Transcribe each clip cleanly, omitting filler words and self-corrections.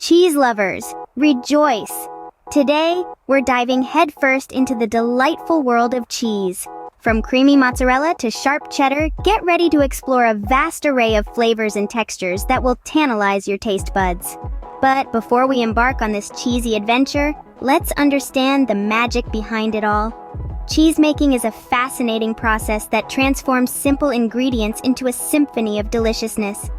Cheese lovers, rejoice! Today, we're diving headfirst into the delightful world of cheese. From creamy mozzarella to sharp cheddar, get ready to explore a vast array of flavors and textures that will tantalize your taste buds. But before we embark on this cheesy adventure, let's understand the magic behind it all. Cheesemaking is a fascinating process that transforms simple ingredients into a symphony of deliciousness.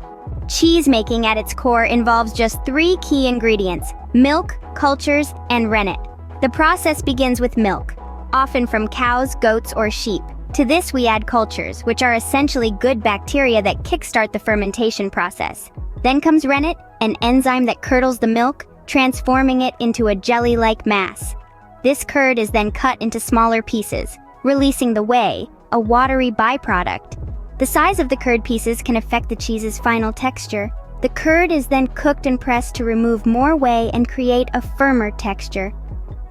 Cheesemaking at its core involves just three key ingredients: milk, cultures, and rennet. The process begins with milk, often from cows, goats, or sheep. To this we add cultures, which are essentially good bacteria that kickstart the fermentation process. Then comes rennet, an enzyme that curdles the milk, transforming it into a jelly-like mass. This curd is then cut into smaller pieces, releasing the whey, a watery byproduct. The size of the curd pieces can affect the cheese's final texture. The curd is then cooked and pressed to remove more whey and create a firmer texture.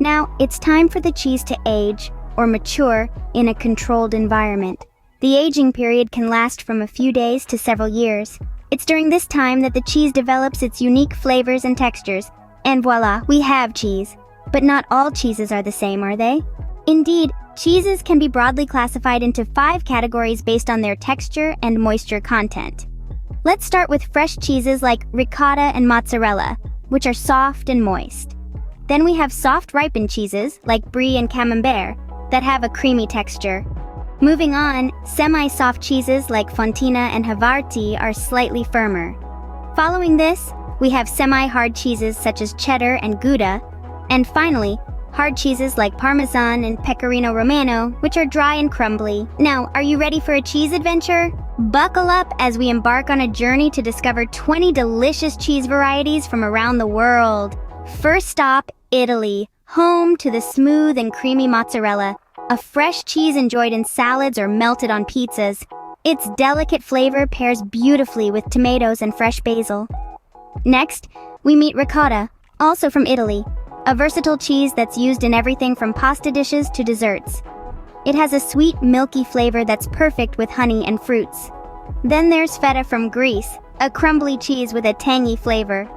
Now, it's time for the cheese to age, or mature, in a controlled environment. The aging period can last from a few days to several years. It's during this time that the cheese develops its unique flavors and textures, and voila, we have cheese. But not all cheeses are the same, are they? Indeed, cheeses can be broadly classified into 5 categories based on their texture and moisture content. Let's start with fresh cheeses like ricotta and mozzarella, which are soft and moist. Then we have soft ripened cheeses like brie and camembert that have a creamy texture. Moving on, semi-soft cheeses like fontina and havarti are slightly firmer. Following this, we have semi-hard cheeses such as cheddar and Gouda, and finally, hard cheeses like Parmesan and Pecorino Romano, which are dry and crumbly. Now, are you ready for a cheese adventure? Buckle up as we embark on a journey to discover 20 delicious cheese varieties from around the world. First stop, Italy, home to the smooth and creamy mozzarella, a fresh cheese enjoyed in salads or melted on pizzas. Its delicate flavor pairs beautifully with tomatoes and fresh basil. Next, we meet ricotta, also from Italy, a versatile cheese that's used in everything from pasta dishes to desserts. It has a sweet, milky flavor that's perfect with honey and fruits. Then there's feta from Greece, a crumbly cheese with a tangy flavor.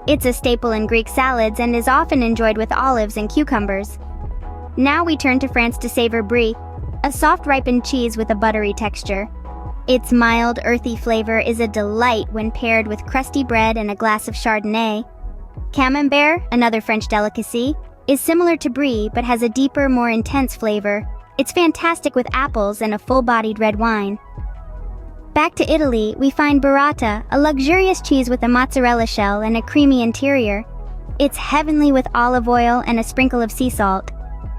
It's a staple in Greek salads and is often enjoyed with olives and cucumbers. Now we turn to France to savor brie, a soft ripened cheese with a buttery texture. Its mild, earthy flavor is a delight when paired with crusty bread and a glass of Chardonnay. Camembert, another French delicacy, is similar to brie but has a deeper, more intense flavor. It's fantastic with apples and a full-bodied red wine. Back to Italy, we find burrata, a luxurious cheese with a mozzarella shell and a creamy interior. It's heavenly with olive oil and a sprinkle of sea salt.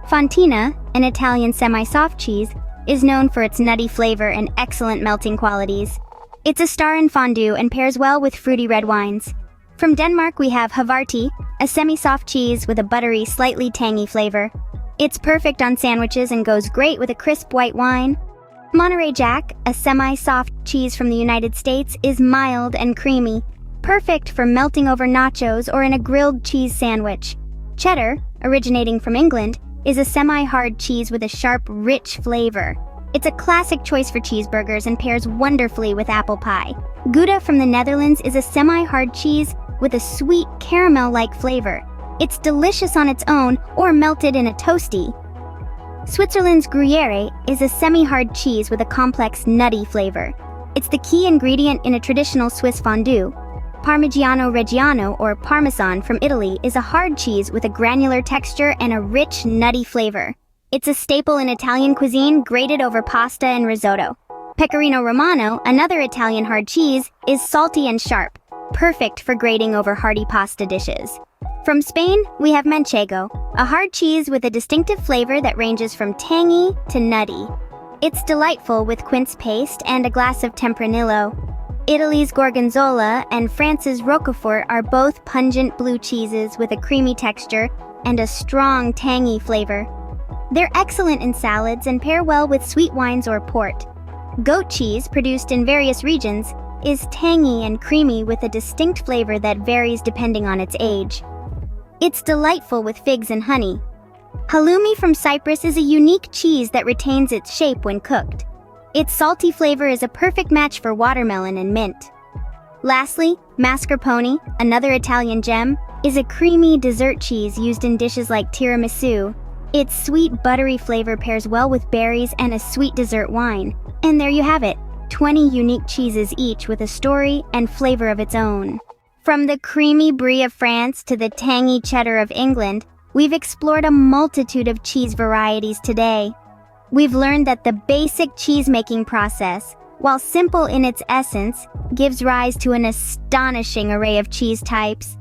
Fontina, an Italian semi-soft cheese, is known for its nutty flavor and excellent melting qualities. It's a star in fondue and pairs well with fruity red wines. From Denmark, we have havarti, a semi-soft cheese with a buttery, slightly tangy flavor. It's perfect on sandwiches and goes great with a crisp white wine. Monterey Jack, a semi-soft cheese from the United States, is mild and creamy, perfect for melting over nachos or in a grilled cheese sandwich. Cheddar, originating from England, is a semi-hard cheese with a sharp, rich flavor. It's a classic choice for cheeseburgers and pairs wonderfully with apple pie. Gouda from the Netherlands is a semi-hard cheese with a sweet, caramel-like flavor. It's delicious on its own or melted in a toasty. Switzerland's Gruyere is a semi-hard cheese with a complex, nutty flavor. It's the key ingredient in a traditional Swiss fondue. Parmigiano Reggiano, or Parmesan from Italy, is a hard cheese with a granular texture and a rich, nutty flavor. It's a staple in Italian cuisine, grated over pasta and risotto. Pecorino Romano, another Italian hard cheese, is salty and sharp, perfect for grating over hearty pasta dishes. From Spain, we have manchego, a hard cheese with a distinctive flavor that ranges from tangy to nutty. It's delightful with quince paste and a glass of Tempranillo. Italy's gorgonzola and France's roquefort are both pungent blue cheeses with a creamy texture and a strong, tangy flavor. They're excellent in salads and pair well with sweet wines or port. Goat cheese, produced in various regions, is tangy and creamy with a distinct flavor that varies depending on its age. It's delightful with figs and honey. Halloumi from Cyprus is a unique cheese that retains its shape when cooked. Its salty flavor is a perfect match for watermelon and mint. Lastly, Mascarpone, another Italian gem, is a creamy dessert cheese used in dishes like tiramisu. Its sweet, buttery flavor pairs well with berries and a sweet dessert wine. And there you have it, 20 unique cheeses each with a story and flavor of its own. From the creamy brie of France to the tangy cheddar of England, we've explored a multitude of cheese varieties today. We've learned that the basic cheese-making process, while simple in its essence, gives rise to an astonishing array of cheese types.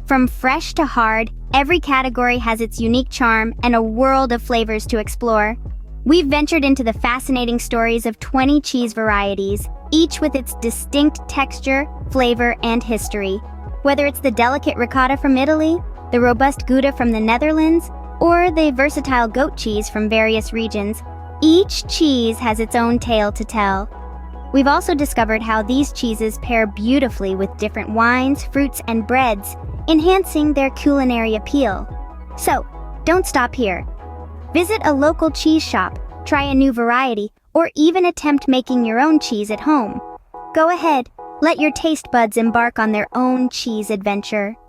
From fresh to hard, every category has its unique charm and a world of flavors to explore. We've ventured into the fascinating stories of 20 cheese varieties, each with its distinct texture, flavor, and history. Whether it's the delicate ricotta from Italy, the robust Gouda from the Netherlands, or the versatile goat cheese from various regions, each cheese has its own tale to tell. We've also discovered how these cheeses pair beautifully with different wines, fruits, and breads, enhancing their culinary appeal. So, don't stop here. Visit a local cheese shop, try a new variety, or even attempt making your own cheese at home. Go ahead, let your taste buds embark on their own cheese adventure.